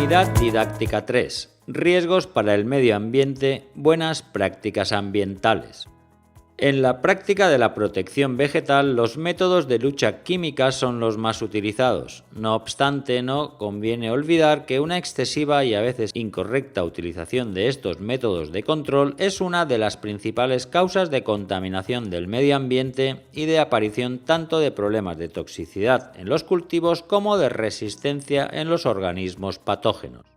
Unidad didáctica 3. Riesgos para el medio ambiente, buenas prácticas ambientales. En la práctica de la protección vegetal, los métodos de lucha química son los más utilizados. No obstante, no conviene olvidar que una excesiva y a veces incorrecta utilización de estos métodos de control es una de las principales causas de contaminación del medio ambiente y de aparición tanto de problemas de toxicidad en los cultivos como de resistencia en los organismos patógenos.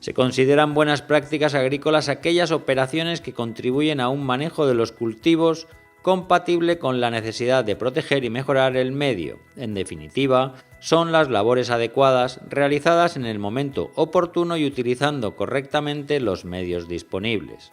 Se consideran buenas prácticas agrícolas aquellas operaciones que contribuyen a un manejo de los cultivos compatible con la necesidad de proteger y mejorar el medio. En definitiva, son las labores adecuadas realizadas en el momento oportuno y utilizando correctamente los medios disponibles.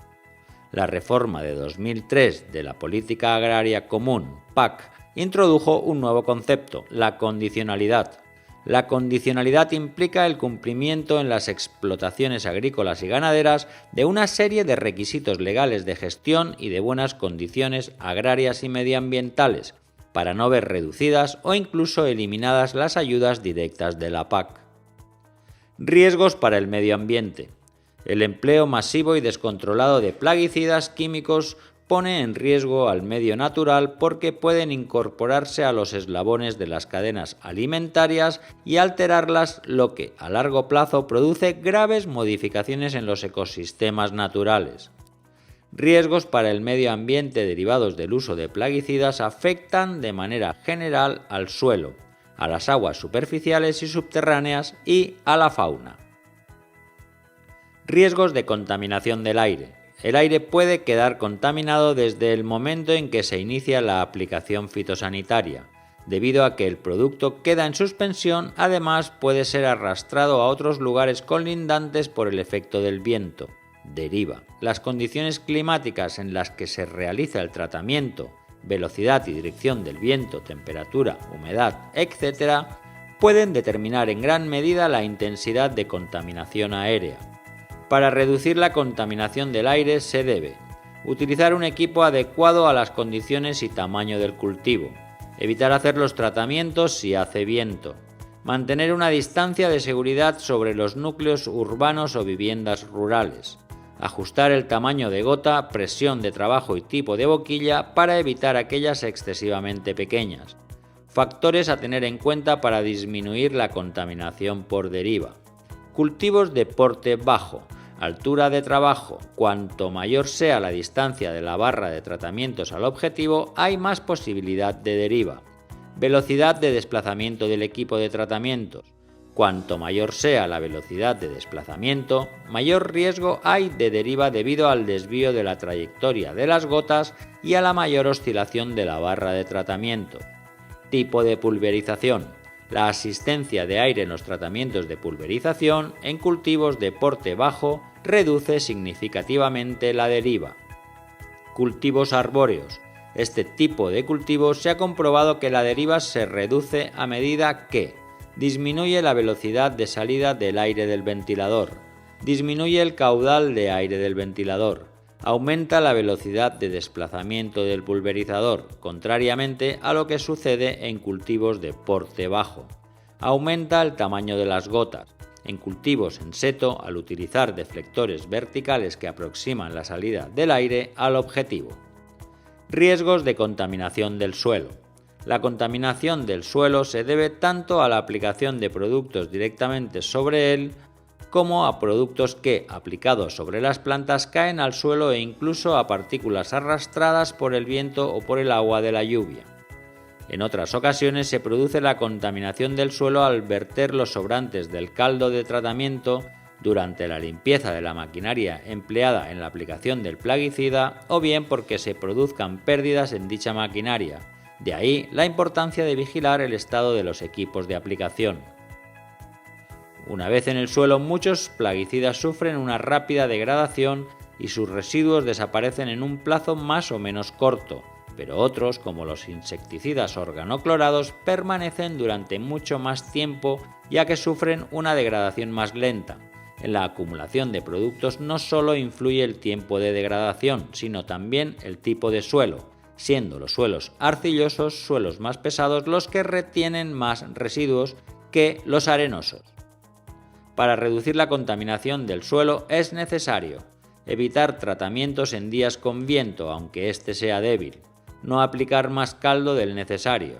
La reforma de 2003 de la Política Agraria Común, PAC, introdujo un nuevo concepto, la condicionalidad. La condicionalidad implica el cumplimiento en las explotaciones agrícolas y ganaderas de una serie de requisitos legales de gestión y de buenas condiciones agrarias y medioambientales, para no ver reducidas o incluso eliminadas las ayudas directas de la PAC. Riesgos para el medio ambiente. El empleo masivo y descontrolado de plaguicidas químicos pone en riesgo al medio natural porque pueden incorporarse a los eslabones de las cadenas alimentarias y alterarlas, lo que a largo plazo produce graves modificaciones en los ecosistemas naturales. Riesgos para el medio ambiente derivados del uso de plaguicidas afectan de manera general al suelo, a las aguas superficiales y subterráneas y a la fauna. Riesgos de contaminación del aire. El aire puede quedar contaminado desde el momento en que se inicia la aplicación fitosanitaria. Debido a que el producto queda en suspensión, además puede ser arrastrado a otros lugares colindantes por el efecto del viento. Deriva. Las condiciones climáticas en las que se realiza el tratamiento, velocidad y dirección del viento, temperatura, humedad, etc., pueden determinar en gran medida la intensidad de contaminación aérea. Para reducir la contaminación del aire se debe utilizar un equipo adecuado a las condiciones y tamaño del cultivo, evitar hacer los tratamientos si hace viento, mantener una distancia de seguridad sobre los núcleos urbanos o viviendas rurales, ajustar el tamaño de gota, presión de trabajo y tipo de boquilla para evitar aquellas excesivamente pequeñas. Factores a tener en cuenta para disminuir la contaminación por deriva. Cultivos de porte bajo. Altura de trabajo. Cuanto mayor sea la distancia de la barra de tratamientos al objetivo, hay más posibilidad de deriva. Velocidad de desplazamiento del equipo de tratamientos. Cuanto mayor sea la velocidad de desplazamiento, mayor riesgo hay de deriva debido al desvío de la trayectoria de las gotas y a la mayor oscilación de la barra de tratamiento. Tipo de pulverización. La asistencia de aire en los tratamientos de pulverización en cultivos de porte bajo reduce significativamente la deriva. Cultivos arbóreos. Este tipo de cultivos se ha comprobado que la deriva se reduce a medida que disminuye la velocidad de salida del aire del ventilador, disminuye el caudal de aire del ventilador, aumenta la velocidad de desplazamiento del pulverizador, contrariamente a lo que sucede en cultivos de porte bajo. Aumenta el tamaño de las gotas. En cultivos en seto, al utilizar deflectores verticales que aproximan la salida del aire al objetivo. Riesgos de contaminación del suelo. La contaminación del suelo se debe tanto a la aplicación de productos directamente sobre él, como a productos que, aplicados sobre las plantas, caen al suelo e incluso a partículas arrastradas por el viento o por el agua de la lluvia. En otras ocasiones se produce la contaminación del suelo al verter los sobrantes del caldo de tratamiento durante la limpieza de la maquinaria empleada en la aplicación del plaguicida o bien porque se produzcan pérdidas en dicha maquinaria. De ahí la importancia de vigilar el estado de los equipos de aplicación. Una vez en el suelo, muchos plaguicidas sufren una rápida degradación y sus residuos desaparecen en un plazo más o menos corto, pero otros, como los insecticidas organoclorados, permanecen durante mucho más tiempo ya que sufren una degradación más lenta. En la acumulación de productos no solo influye el tiempo de degradación, sino también el tipo de suelo, siendo los suelos arcillosos, suelos más pesados, los que retienen más residuos que los arenosos. Para reducir la contaminación del suelo es necesario evitar tratamientos en días con viento, aunque éste sea débil, no aplicar más caldo del necesario,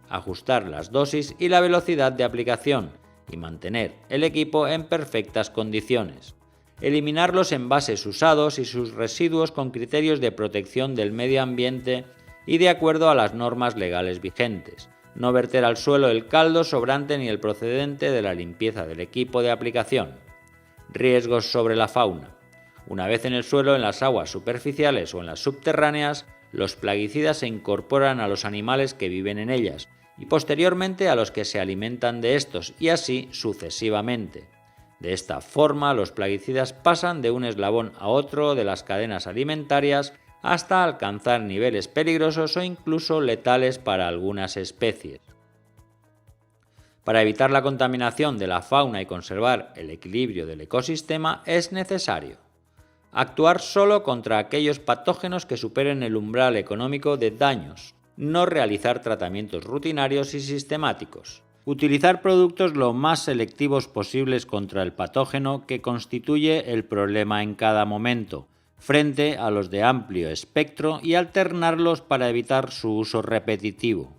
ajustar las dosis y la velocidad de aplicación y mantener el equipo en perfectas condiciones. Eliminar los envases usados y sus residuos con criterios de protección del medio ambiente y de acuerdo a las normas legales vigentes. No verter al suelo el caldo sobrante ni el procedente de la limpieza del equipo de aplicación. Riesgos sobre la fauna. Una vez en el suelo, en las aguas superficiales o en las subterráneas, los plaguicidas se incorporan a los animales que viven en ellas y posteriormente a los que se alimentan de estos, y así sucesivamente. De esta forma, los plaguicidas pasan de un eslabón a otro de las cadenas alimentarias hasta alcanzar niveles peligrosos o incluso letales para algunas especies. Para evitar la contaminación de la fauna y conservar el equilibrio del ecosistema es necesario actuar solo contra aquellos patógenos que superen el umbral económico de daños, no realizar tratamientos rutinarios y sistemáticos, utilizar productos lo más selectivos posibles contra el patógeno que constituye el problema en cada momento, frente a los de amplio espectro y alternarlos para evitar su uso repetitivo.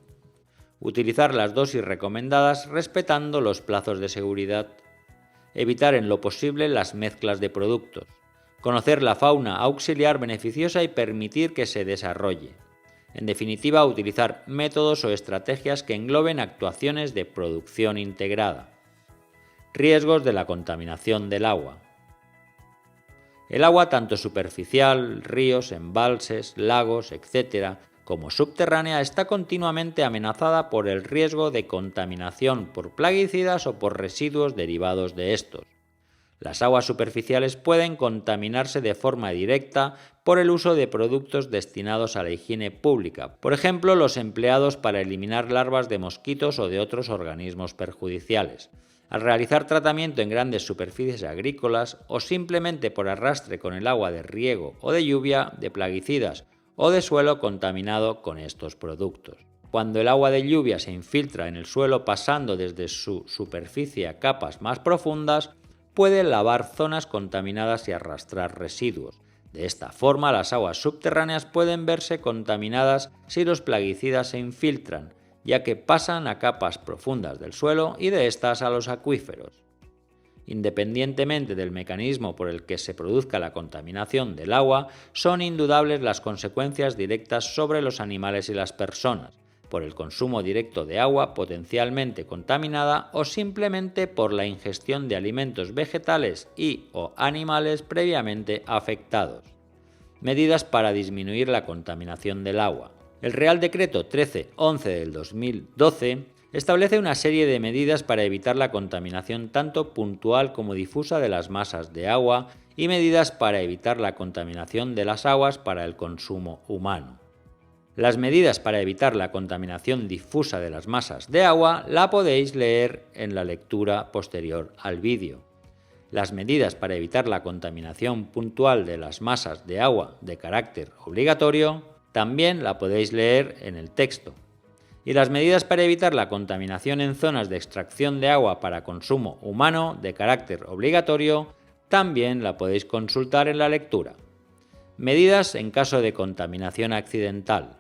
Utilizar las dosis recomendadas respetando los plazos de seguridad. Evitar en lo posible las mezclas de productos. Conocer la fauna auxiliar beneficiosa y permitir que se desarrolle. En definitiva, utilizar métodos o estrategias que engloben actuaciones de producción integrada. Riesgos de la contaminación del agua. El agua, tanto superficial, ríos, embalses, lagos, etc., como subterránea, está continuamente amenazada por el riesgo de contaminación por plaguicidas o por residuos derivados de estos. Las aguas superficiales pueden contaminarse de forma directa por el uso de productos destinados a la higiene pública, por ejemplo, los empleados para eliminar larvas de mosquitos o de otros organismos perjudiciales, al realizar tratamiento en grandes superficies agrícolas o simplemente por arrastre con el agua de riego o de lluvia de plaguicidas o de suelo contaminado con estos productos. Cuando el agua de lluvia se infiltra en el suelo pasando desde su superficie a capas más profundas, puede lavar zonas contaminadas y arrastrar residuos. De esta forma, las aguas subterráneas pueden verse contaminadas si los plaguicidas se infiltran, ya que pasan a capas profundas del suelo y de estas a los acuíferos. Independientemente del mecanismo por el que se produzca la contaminación del agua, son indudables las consecuencias directas sobre los animales y las personas, por el consumo directo de agua potencialmente contaminada o simplemente por la ingestión de alimentos vegetales y/o animales previamente afectados. Medidas para disminuir la contaminación del agua. El Real Decreto 1311 del 2012 establece una serie de medidas para evitar la contaminación tanto puntual como difusa de las masas de agua y medidas para evitar la contaminación de las aguas para el consumo humano. Las medidas para evitar la contaminación difusa de las masas de agua la podéis leer en la lectura posterior al vídeo. Las medidas para evitar la contaminación puntual de las masas de agua de carácter obligatorio también la podéis leer en el texto. Y las medidas para evitar la contaminación en zonas de extracción de agua para consumo humano de carácter obligatorio también la podéis consultar en la lectura. Medidas en caso de contaminación accidental.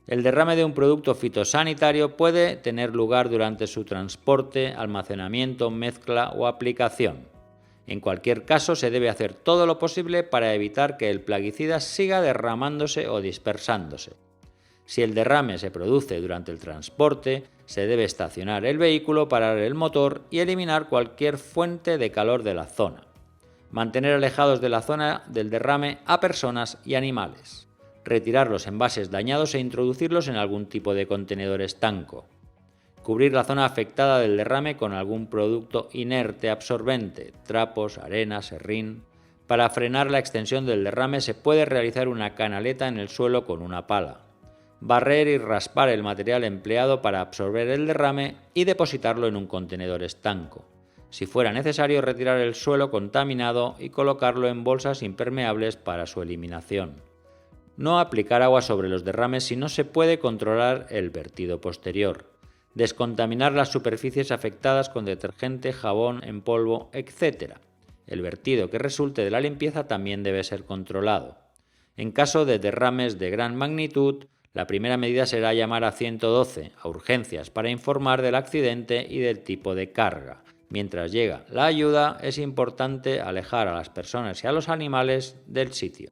El derrame de un producto fitosanitario puede tener lugar durante su transporte, almacenamiento, mezcla o aplicación. En cualquier caso, se debe hacer todo lo posible para evitar que el plaguicida siga derramándose o dispersándose. Si el derrame se produce durante el transporte, se debe estacionar el vehículo, parar el motor y eliminar cualquier fuente de calor de la zona. Mantener alejados de la zona del derrame a personas y animales. Retirar los envases dañados e introducirlos en algún tipo de contenedor estanco. Cubrir la zona afectada del derrame con algún producto inerte absorbente, trapos, arena, serrín. Para frenar la extensión del derrame se puede realizar una canaleta en el suelo con una pala. Barrer y raspar el material empleado para absorber el derrame y depositarlo en un contenedor estanco. Si fuera necesario, retirar el suelo contaminado y colocarlo en bolsas impermeables para su eliminación. No aplicar agua sobre los derrames si no se puede controlar el vertido posterior. descontaminar las superficies afectadas con detergente, jabón en polvo, etc. El vertido que resulte de la limpieza también debe ser controlado. En caso de derrames de gran magnitud, la primera medida será llamar a 112, a urgencias, para informar del accidente y del tipo de carga. Mientras llega la ayuda, es importante alejar a las personas y a los animales del sitio.